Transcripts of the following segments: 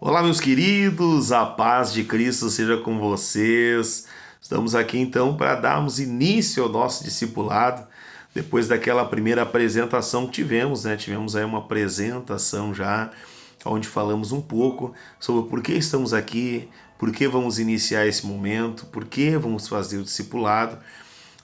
Olá, meus queridos, a paz de Cristo seja com vocês. Estamos aqui então para darmos início ao nosso discipulado. Depois daquela primeira apresentação que tivemos, né? Tivemos aí uma apresentação já, onde falamos um pouco sobre por que estamos aqui, por que vamos iniciar esse momento, por que vamos fazer o discipulado.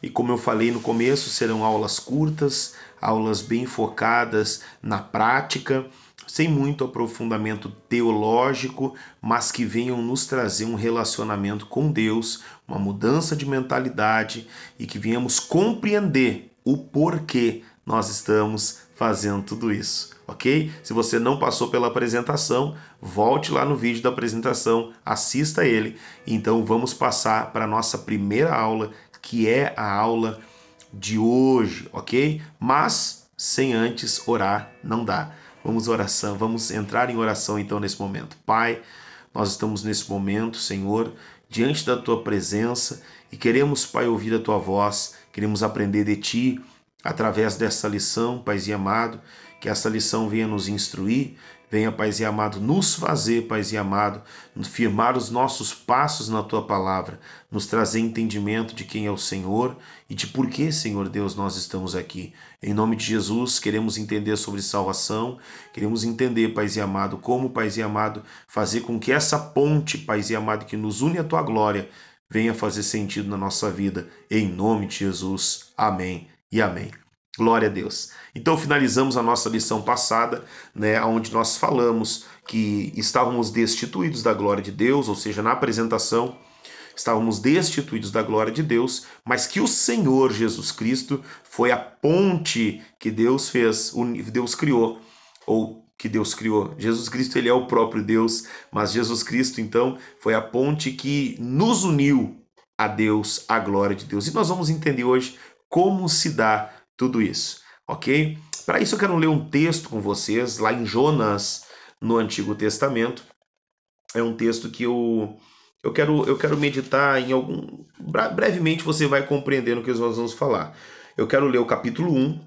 E como eu falei no começo, serão aulas curtas, aulas bem focadas na prática, sem muito aprofundamento teológico, mas que venham nos trazer um relacionamento com Deus, uma mudança de mentalidade e que venhamos compreender o porquê nós estamos fazendo tudo isso, ok? Se você não passou pela apresentação, volte lá no vídeo da apresentação, assista ele. Então vamos passar para a nossa primeira aula, que é a aula de hoje, ok? Mas sem antes orar não dá. Vamos entrar em oração então nesse momento. Pai, nós estamos nesse momento, Senhor, diante da tua presença e queremos, Pai, ouvir a tua voz, queremos aprender de ti através dessa lição, Paizinho amado, que essa lição venha nos instruir, venha, Paizinho amado, nos fazer, Paizinho amado, firmar os nossos passos na Tua Palavra, nos trazer entendimento de quem é o Senhor e de por que, Senhor Deus, nós estamos aqui. Em nome de Jesus, queremos entender sobre salvação, queremos entender, Paizinho amado, como, Paizinho amado, fazer com que essa ponte, Paizinho amado, que nos une à Tua glória, venha fazer sentido na nossa vida. Em nome de Jesus. Amém e amém. Glória a Deus. Então finalizamos a nossa lição passada, né, onde nós falamos que estávamos destituídos da glória de Deus, ou seja, na apresentação estávamos destituídos da glória de Deus, mas que o Senhor Jesus Cristo foi a ponte que Deus fez, Deus criou, ou que Deus criou. Jesus Cristo, ele é o próprio Deus, mas Jesus Cristo, então, foi a ponte que nos uniu a Deus, a glória de Deus. E nós vamos entender hoje como se dá tudo isso, ok? Para isso eu quero ler um texto com vocês, lá em Jonas, no Antigo Testamento. É um texto que eu quero meditar em algum... Brevemente você vai compreendendo o que nós vamos falar. Eu quero ler o capítulo 1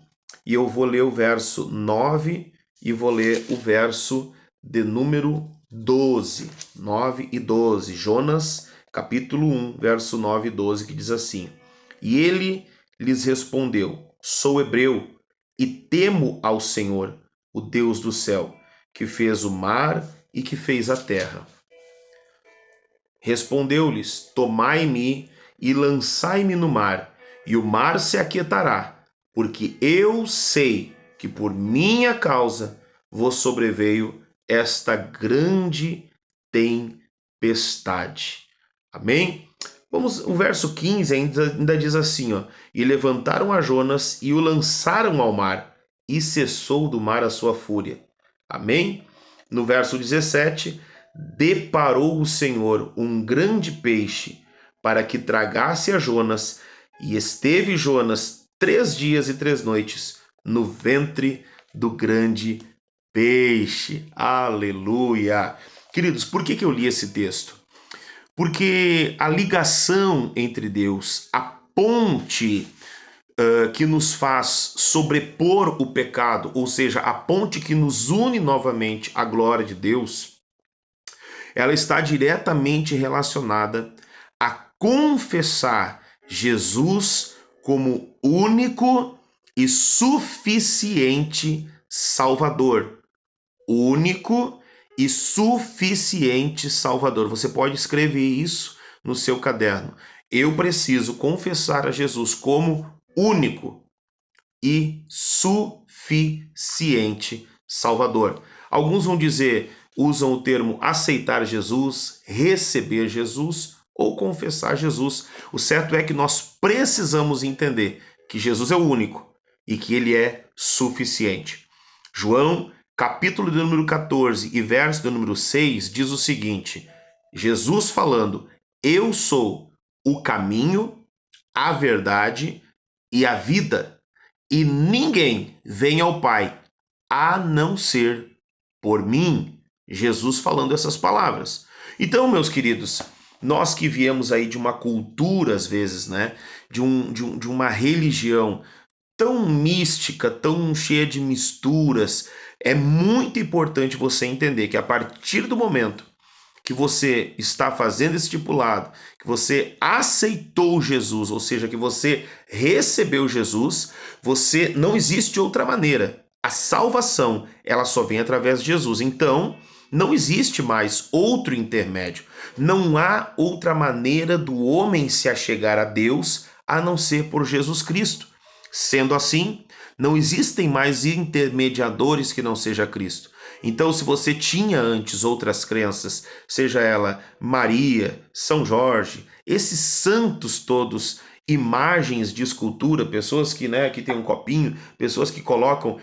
e eu vou ler o verso 9 e vou ler o verso de número 12. 9 e 12. Jonas, capítulo 1, verso 9 e 12, que diz assim: E ele lhes respondeu: Sou hebreu e temo ao Senhor, o Deus do céu, que fez o mar e que fez a terra. Respondeu-lhes: Tomai-me e lançai-me no mar, e o mar se aquietará, porque eu sei que por minha causa vos sobreveio esta grande tempestade. Amém? Vamos, o verso 15 ainda diz assim, ó: E levantaram a Jonas e o lançaram ao mar, e cessou do mar a sua fúria. Amém? No verso 17, deparou o Senhor um grande peixe para que tragasse a Jonas, e esteve Jonas 3 dias e 3 noites no ventre do grande peixe. Aleluia! Queridos, por que eu li esse texto? Porque a ligação entre Deus, a ponte que nos faz sobrepor o pecado, ou seja, a ponte que nos une novamente à glória de Deus, ela está diretamente relacionada a confessar Jesus como único e suficiente Salvador. Único e suficiente Salvador. Você pode escrever isso no seu caderno. Eu preciso confessar a Jesus como único e suficiente Salvador. Alguns vão dizer, usam o termo aceitar Jesus, receber Jesus ou confessar Jesus. O certo é que nós precisamos entender que Jesus é o único e que ele é suficiente. João, capítulo de número 14 e verso de número 6 diz o seguinte: Jesus falando: Eu sou o caminho, a verdade e a vida, e ninguém vem ao Pai a não ser por mim. Jesus falando essas palavras. Então, meus queridos, nós que viemos aí de uma cultura, às vezes, né, de uma religião tão mística, tão cheia de misturas. É muito importante você entender que a partir do momento que você está fazendo esse discipulado, que você aceitou Jesus, ou seja, que você recebeu Jesus, você não existe outra maneira. A salvação, ela só vem através de Jesus. Então, não existe mais outro intermédio. Não há outra maneira do homem se achegar a Deus a não ser por Jesus Cristo. Sendo assim, não existem mais intermediadores que não seja Cristo. Então, se você tinha antes outras crenças, seja ela Maria, São Jorge, esses santos todos, imagens de escultura, pessoas que tem um copinho, pessoas que colocam,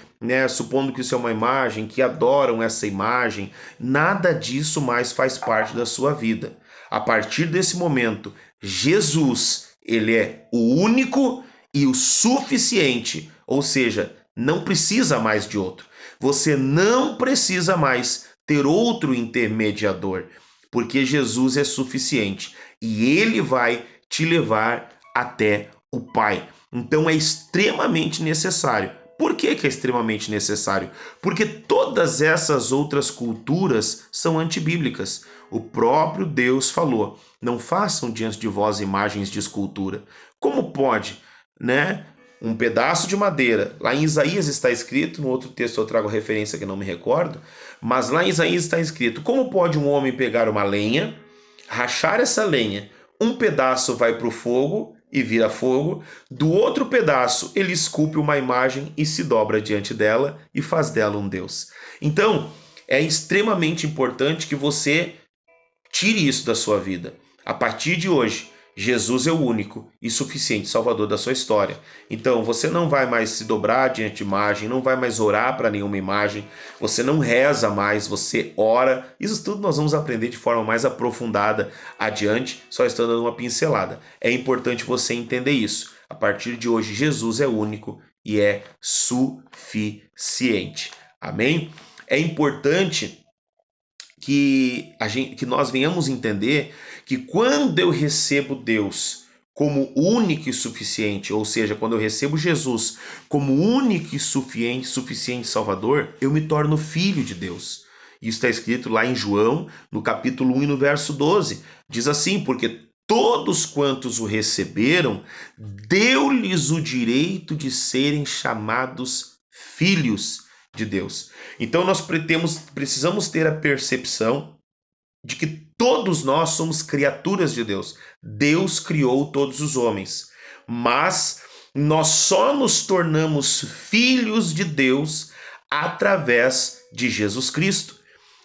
supondo que isso é uma imagem, que adoram essa imagem, nada disso mais faz parte da sua vida. A partir desse momento, Jesus, ele é o único e o suficiente, ou seja, não precisa mais de outro. Você não precisa mais ter outro intermediador, porque Jesus é suficiente e ele vai te levar até o Pai. Então é extremamente necessário. Por que é extremamente necessário? Porque todas essas outras culturas são antibíblicas. O próprio Deus falou: não façam diante de vós imagens de escultura. Como pode, um pedaço de madeira? Lá em Isaías está escrito, no outro texto eu trago referência que não me recordo, mas lá em Isaías está escrito: como pode um homem pegar uma lenha, rachar essa lenha, um pedaço vai para o fogo e vira fogo, do outro pedaço ele esculpe uma imagem e se dobra diante dela e faz dela um Deus. Então, é extremamente importante que você tire isso da sua vida. A partir de hoje, Jesus é o único e suficiente Salvador da sua história. Então, você não vai mais se dobrar diante de imagem, não vai mais orar para nenhuma imagem, você não reza mais, você ora. Isso tudo nós vamos aprender de forma mais aprofundada adiante, só estou dando uma pincelada. É importante você entender isso. A partir de hoje, Jesus é único e é suficiente. Amém? É importante que nós venhamos entender que quando eu recebo Deus como único e suficiente, ou seja, quando eu recebo Jesus como único e suficiente Salvador, eu me torno filho de Deus. Isso está escrito lá em João, no capítulo 1 e no verso 12. Diz assim: porque todos quantos o receberam, deu-lhes o direito de serem chamados filhos de Deus. Então nós precisamos ter a percepção de que todos nós somos criaturas de Deus. Deus criou todos os homens, mas nós só nos tornamos filhos de Deus através de Jesus Cristo.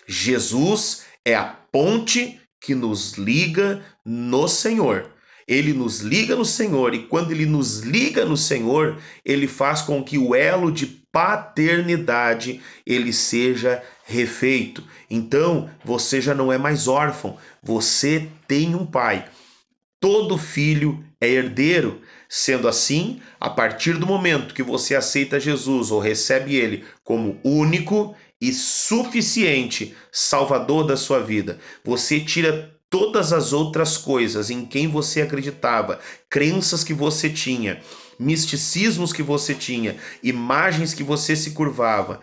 Jesus é a ponte que nos liga no Senhor. Ele nos liga no Senhor, e quando ele nos liga no Senhor, ele faz com que o elo de paternidade ele seja refeito. Então, você já não é mais órfão, você tem um pai. Todo filho é herdeiro. Sendo assim, a partir do momento que você aceita Jesus ou recebe ele como único e suficiente Salvador da sua vida, você tira todas as outras coisas em quem você acreditava, crenças que você tinha, misticismos que você tinha, imagens que você se curvava,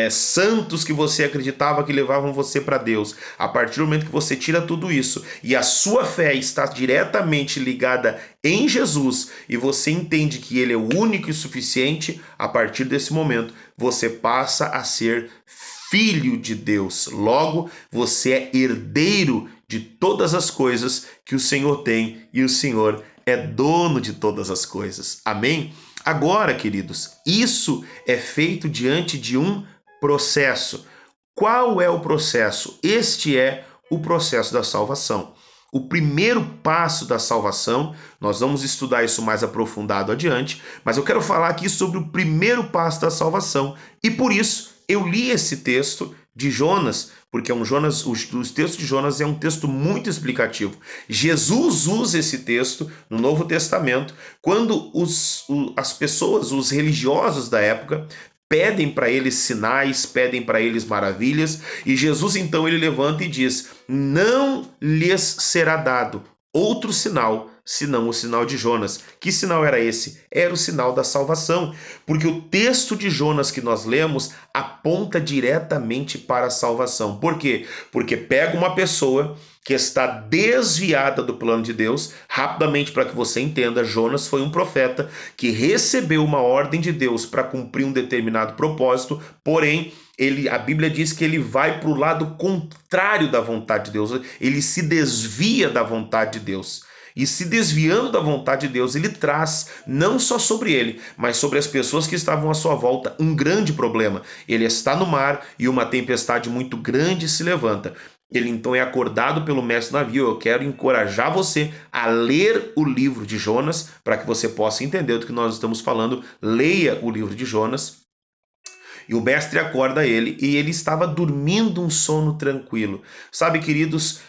santos que você acreditava que levavam você para Deus. A partir do momento que você tira tudo isso e a sua fé está diretamente ligada em Jesus e você entende que ele é o único e suficiente, a partir desse momento você passa a ser filho de Deus. Logo, você é herdeiro de todas as coisas que o Senhor tem e o Senhor é dono de todas as coisas. Amém? Agora, queridos, isso é feito diante de um processo. Qual é o processo? Este é o processo da salvação. O primeiro passo da salvação, nós vamos estudar isso mais aprofundado adiante, mas eu quero falar aqui sobre o primeiro passo da salvação. E por isso eu li esse texto de Jonas, porque os textos de Jonas é um texto muito explicativo. Jesus usa esse texto no Novo Testamento quando as pessoas, os religiosos da época, pedem para eles sinais, pedem para eles maravilhas, e Jesus então ele levanta e diz: não lhes será dado outro sinal, senão o sinal de Jonas. Que sinal era esse? Era o sinal da salvação, porque o texto de Jonas que nós lemos aponta diretamente para a salvação. Por quê? Porque pega uma pessoa que está desviada do plano de Deus. Rapidamente, para que você entenda, Jonas foi um profeta que recebeu uma ordem de Deus para cumprir um determinado propósito, porém a Bíblia diz que ele vai para o lado contrário da vontade de Deus, ele se desvia da vontade de Deus. E se desviando da vontade de Deus, ele traz, não só sobre ele, mas sobre as pessoas que estavam à sua volta, um grande problema. Ele está no mar e uma tempestade muito grande se levanta. Ele então é acordado pelo mestre navio. Eu quero encorajar você a ler o livro de Jonas, para que você possa entender do que nós estamos falando. Leia o livro de Jonas. E o mestre acorda ele e ele estava dormindo um sono tranquilo. Sabe, queridos,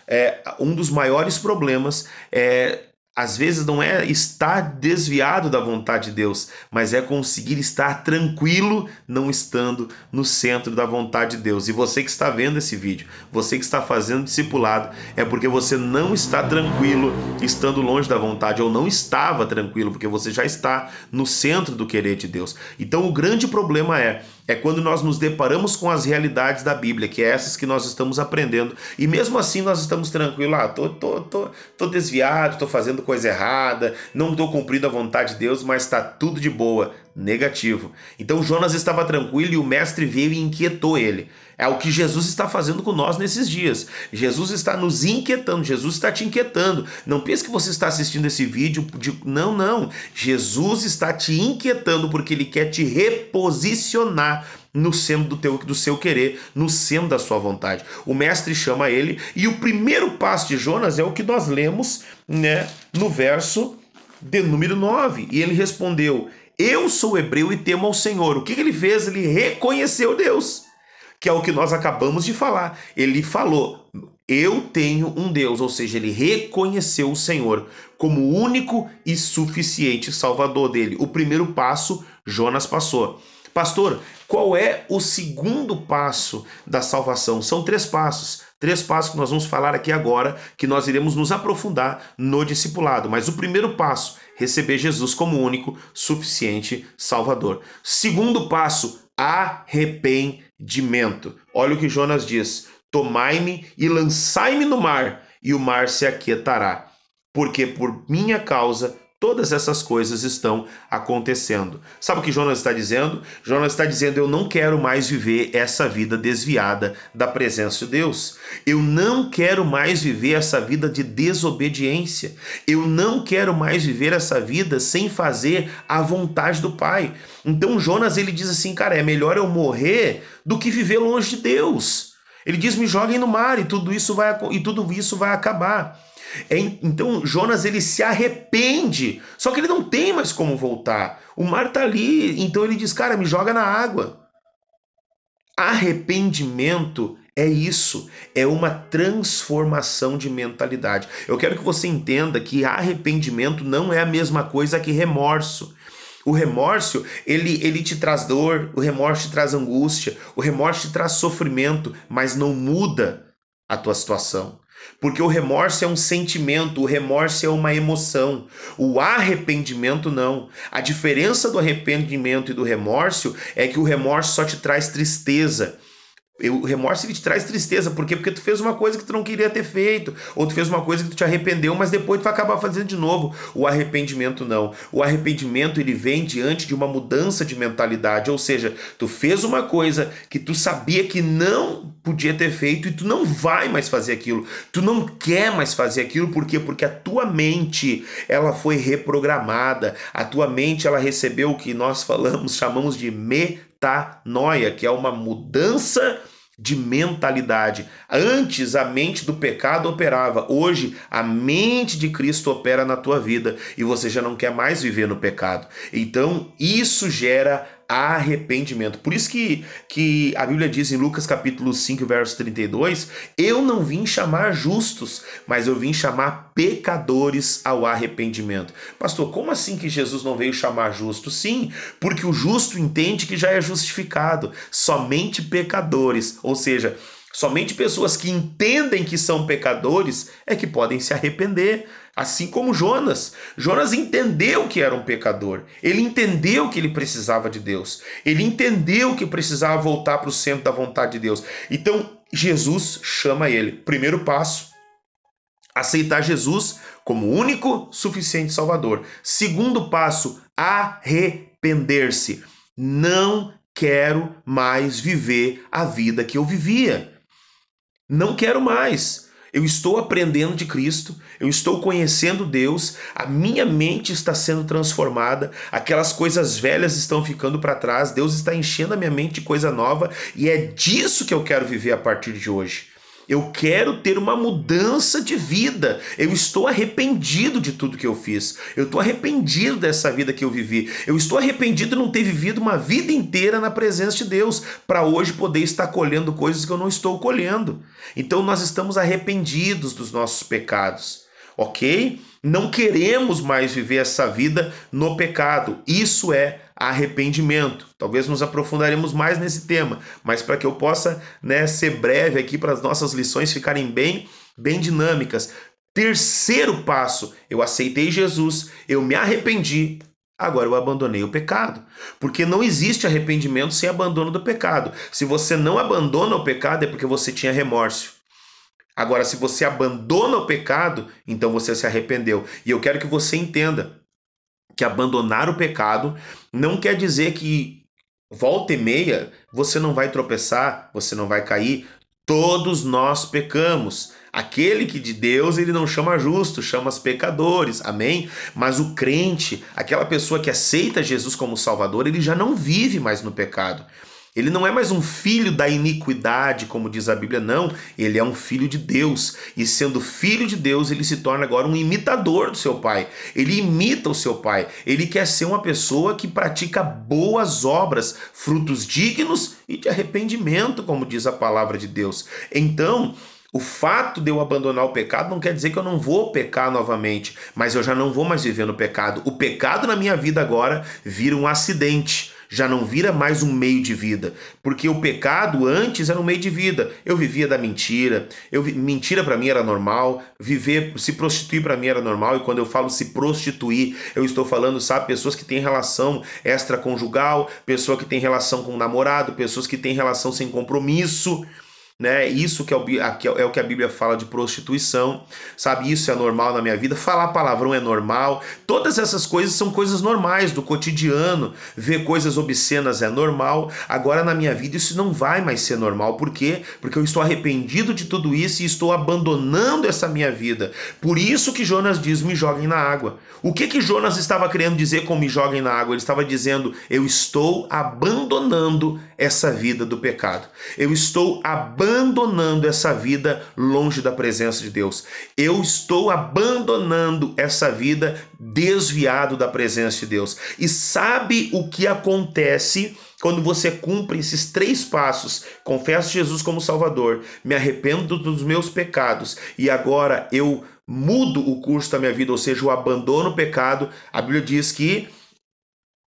um dos maiores problemas às vezes não é estar desviado da vontade de Deus, mas é conseguir estar tranquilo não estando no centro da vontade de Deus. E você que está vendo esse vídeo, você que está fazendo discipulado, é porque você não está tranquilo estando longe da vontade, ou não estava tranquilo, porque você já está no centro do querer de Deus. Então o grande problema é quando nós nos deparamos com as realidades da Bíblia, que é essas que nós estamos aprendendo, e mesmo assim nós estamos tranquilos, tô desviado, tô fazendo coisa errada, não estou cumprindo a vontade de Deus, mas está tudo de boa. Negativo. Então Jonas estava tranquilo e o mestre veio e inquietou ele. É o que Jesus está fazendo com nós nesses dias. Jesus está nos inquietando, Jesus está te inquietando. Não pense que você está assistindo esse vídeo Não. Jesus está te inquietando porque ele quer te reposicionar no centro do seu querer, no centro da sua vontade. O mestre chama ele e o primeiro passo de Jonas é o que nós lemos, no verso de número 9. E ele respondeu: eu sou hebreu e temo ao Senhor. O que ele fez? Ele reconheceu Deus, que é o que nós acabamos de falar. Ele falou: eu tenho um Deus, ou seja, ele reconheceu o Senhor como o único e suficiente Salvador dele. O primeiro passo, Jonas passou. Pastor, qual é o segundo passo da salvação? São 3 passos. 3 passos que nós vamos falar aqui agora, que nós iremos nos aprofundar no discipulado. Mas o primeiro passo, receber Jesus como único, suficiente Salvador. Segundo passo, arrependimento. Olha o que Jonas diz: tomai-me e lançai-me no mar, e o mar se aquietará, porque por minha causa todas essas coisas estão acontecendo. Sabe o que Jonas está dizendo? Jonas está dizendo: eu não quero mais viver essa vida desviada da presença de Deus. Eu não quero mais viver essa vida de desobediência. Eu não quero mais viver essa vida sem fazer a vontade do Pai. Então Jonas, ele diz assim: cara, é melhor eu morrer do que viver longe de Deus. Ele diz: me joguem no mar e tudo isso vai acabar. Então Jonas, ele se arrepende, só que ele não tem mais como voltar. O mar está ali, então ele diz: cara, me joga na água. Arrependimento é isso, é uma transformação de mentalidade. Eu quero que você entenda que arrependimento não é a mesma coisa que remorso. O remorso, ele te traz dor, o remorso te traz angústia, o remorso te traz sofrimento, mas não muda a tua situação. Porque o remorso é um sentimento, o remorso é uma emoção. O arrependimento não. A diferença do arrependimento e do remorso é que o remorso só te traz tristeza. O remorso, ele te traz tristeza. Por quê? Porque tu fez uma coisa que tu não queria ter feito, ou tu fez uma coisa que tu te arrependeu, mas depois tu vai acabar fazendo de novo. O arrependimento não. O arrependimento, ele vem diante de uma mudança de mentalidade, ou seja, tu fez uma coisa que tu sabia que não podia ter feito e tu não vai mais fazer aquilo. Tu não quer mais fazer aquilo. Por quê? Porque a tua mente, ela foi reprogramada. A tua mente, ela recebeu o que nós chamamos de metanoia, que é uma mudança de mentalidade. Antes a mente do pecado operava, hoje a mente de Cristo opera na tua vida e você já não quer mais viver no pecado. Então isso gera arrependimento. Por isso que a Bíblia diz em Lucas capítulo 5, verso 32, eu não vim chamar justos, mas eu vim chamar pecadores ao arrependimento. Pastor, como assim que Jesus não veio chamar justos? Sim, porque o justo entende que já é justificado, somente pecadores, ou seja, Somente pessoas que entendem que são pecadores é que podem se arrepender. Assim como Jonas. Jonas entendeu que era um pecador. Ele entendeu que ele precisava de Deus. Ele entendeu que precisava voltar para o centro da vontade de Deus. Então, Jesus chama ele. Primeiro passo, aceitar Jesus como único, suficiente Salvador. Segundo passo, arrepender-se. Não quero mais viver a vida que eu vivia. Não quero mais. Eu estou aprendendo de Cristo, eu estou conhecendo Deus, a minha mente está sendo transformada, aquelas coisas velhas estão ficando para trás, Deus está enchendo a minha mente de coisa nova e é disso que eu quero viver a partir de hoje. Eu quero ter uma mudança de vida. Eu estou arrependido de tudo que eu fiz. Eu estou arrependido dessa vida que eu vivi. Eu estou arrependido de não ter vivido uma vida inteira na presença de Deus, para hoje poder estar colhendo coisas que eu não estou colhendo. Então nós estamos arrependidos dos nossos pecados, ok? Não queremos mais viver essa vida no pecado. Isso é arrependimento. Talvez nos aprofundaremos mais nesse tema, mas para que eu possa, ser breve aqui, para as nossas lições ficarem bem dinâmicas. Terceiro passo, eu aceitei Jesus, eu me arrependi, agora eu abandonei o pecado. Porque não existe arrependimento sem abandono do pecado. Se você não abandona o pecado é porque você tinha remorso. Agora, se você abandona o pecado, então você se arrependeu. E eu quero que você entenda que abandonar o pecado não quer dizer que volta e meia você não vai tropeçar, você não vai cair. Todos nós pecamos. Aquele que de Deus ele não chama justo, chama os pecadores, amém? Mas o crente, aquela pessoa que aceita Jesus como Salvador, ele já não vive mais no pecado. Ele não é mais um filho da iniquidade, como diz a Bíblia, não. Ele é um filho de Deus. E sendo filho de Deus, ele se torna agora um imitador do seu pai. Ele imita o seu pai. Ele quer ser uma pessoa que pratica boas obras, frutos dignos e de arrependimento, como diz a palavra de Deus. Então, o fato de eu abandonar o pecado não quer dizer que eu não vou pecar novamente, mas eu já não vou mais viver no pecado. O pecado na minha vida agora vira um acidente. Já não vira mais um meio de vida, porque o pecado antes era um meio de vida. Eu vivia da mentira, mentira para mim era normal, se prostituir para mim era normal, e quando eu falo se prostituir, eu estou falando, pessoas que têm relação extraconjugal, pessoa que tem relação com o namorado, pessoas que têm relação sem compromisso, isso que é o que a Bíblia fala de prostituição, isso é normal na minha vida, falar palavrão é normal, todas essas coisas são coisas normais do cotidiano, ver coisas obscenas é normal. Agora na minha vida isso não vai mais ser normal, por quê? Porque eu estou arrependido de tudo isso e estou abandonando essa minha vida. Por isso que Jonas diz, me joguem na água. O que Jonas estava querendo dizer com me joguem na água? Ele estava dizendo, eu estou abandonando essa vida do pecado, eu estou abandonando essa vida longe da presença de Deus. Eu estou abandonando essa vida desviado da presença de Deus. E sabe o que acontece quando você cumpre esses 3 passos? Confesso Jesus como Salvador, me arrependo dos meus pecados e agora eu mudo o curso da minha vida, ou seja, eu abandono o pecado. A Bíblia diz que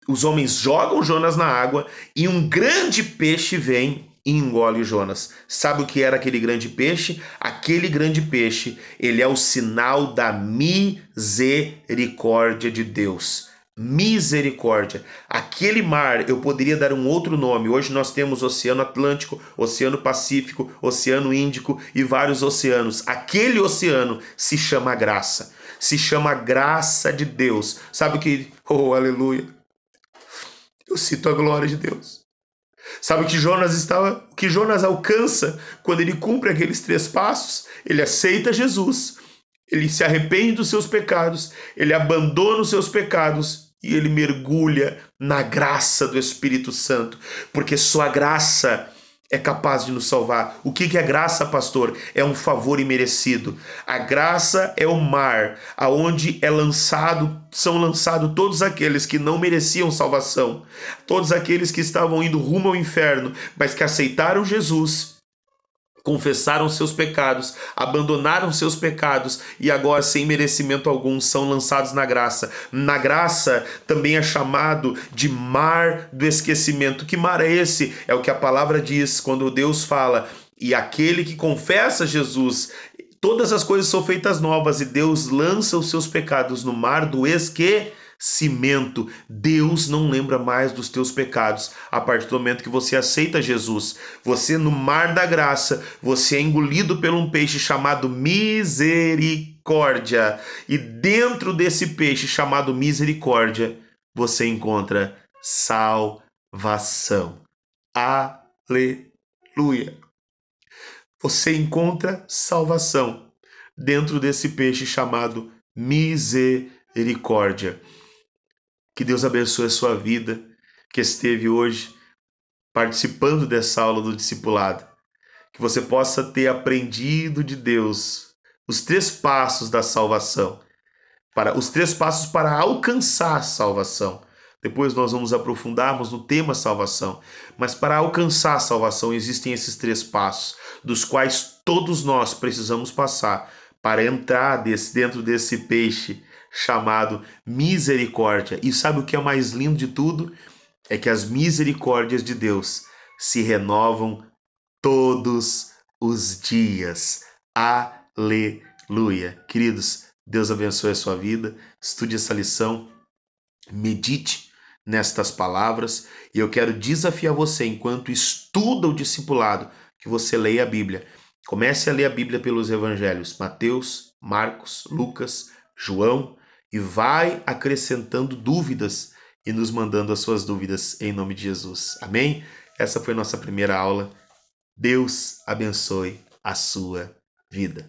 os homens jogam Jonas na água e um grande peixe vem e engole Jonas. Sabe o que era aquele grande peixe? Aquele grande peixe, ele é o sinal da misericórdia de Deus. Misericórdia. Aquele mar, eu poderia dar um outro nome. Hoje nós temos Oceano Atlântico, Oceano Pacífico, Oceano Índico e vários oceanos. Aquele oceano se chama graça. Se chama graça de Deus. Sabe o que? Oh, aleluia. Eu cito a glória de Deus. Sabe o que Jonas alcança quando ele cumpre aqueles 3 passos? Ele aceita Jesus, ele se arrepende dos seus pecados, ele abandona os seus pecados e ele mergulha na graça do Espírito Santo, porque só a graça é capaz de nos salvar. O que é graça, pastor? É um favor imerecido. A graça é o mar aonde são lançados todos aqueles que não mereciam salvação, todos aqueles que estavam indo rumo ao inferno, mas que aceitaram Jesus, confessaram seus pecados, abandonaram seus pecados e agora, sem merecimento algum, são lançados na graça. Na graça também é chamado de mar do esquecimento. Que mar é esse? É o que a palavra diz quando Deus fala: E aquele que confessa Jesus, todas as coisas são feitas novas e Deus lança os seus pecados no mar do esquecimento. Deus não lembra mais dos teus pecados a partir do momento que você aceita Jesus. Você, no mar da graça, você é engolido por um peixe chamado misericórdia. E dentro desse peixe chamado misericórdia, você encontra salvação. Aleluia! Você encontra salvação dentro desse peixe chamado misericórdia. Que Deus abençoe a sua vida, que esteve hoje participando dessa aula do discipulado. Que você possa ter aprendido de Deus os 3 passos da salvação, os 3 passos para alcançar a salvação. Depois nós vamos aprofundarmos no tema salvação. Mas para alcançar a salvação existem esses 3 passos, dos quais todos nós precisamos passar para entrar dentro desse peixe chamado misericórdia. E sabe o que é mais lindo de tudo? É que as misericórdias de Deus se renovam todos os dias. Aleluia. Queridos, Deus abençoe a sua vida. Estude essa lição. Medite nestas palavras e eu quero desafiar você, enquanto estuda o discipulado, que você leia a Bíblia. Comece a ler a Bíblia pelos evangelhos, Mateus, Marcos, Lucas, João, e vai acrescentando dúvidas e nos mandando as suas dúvidas em nome de Jesus. Amém? Essa foi nossa primeira aula. Deus abençoe a sua vida.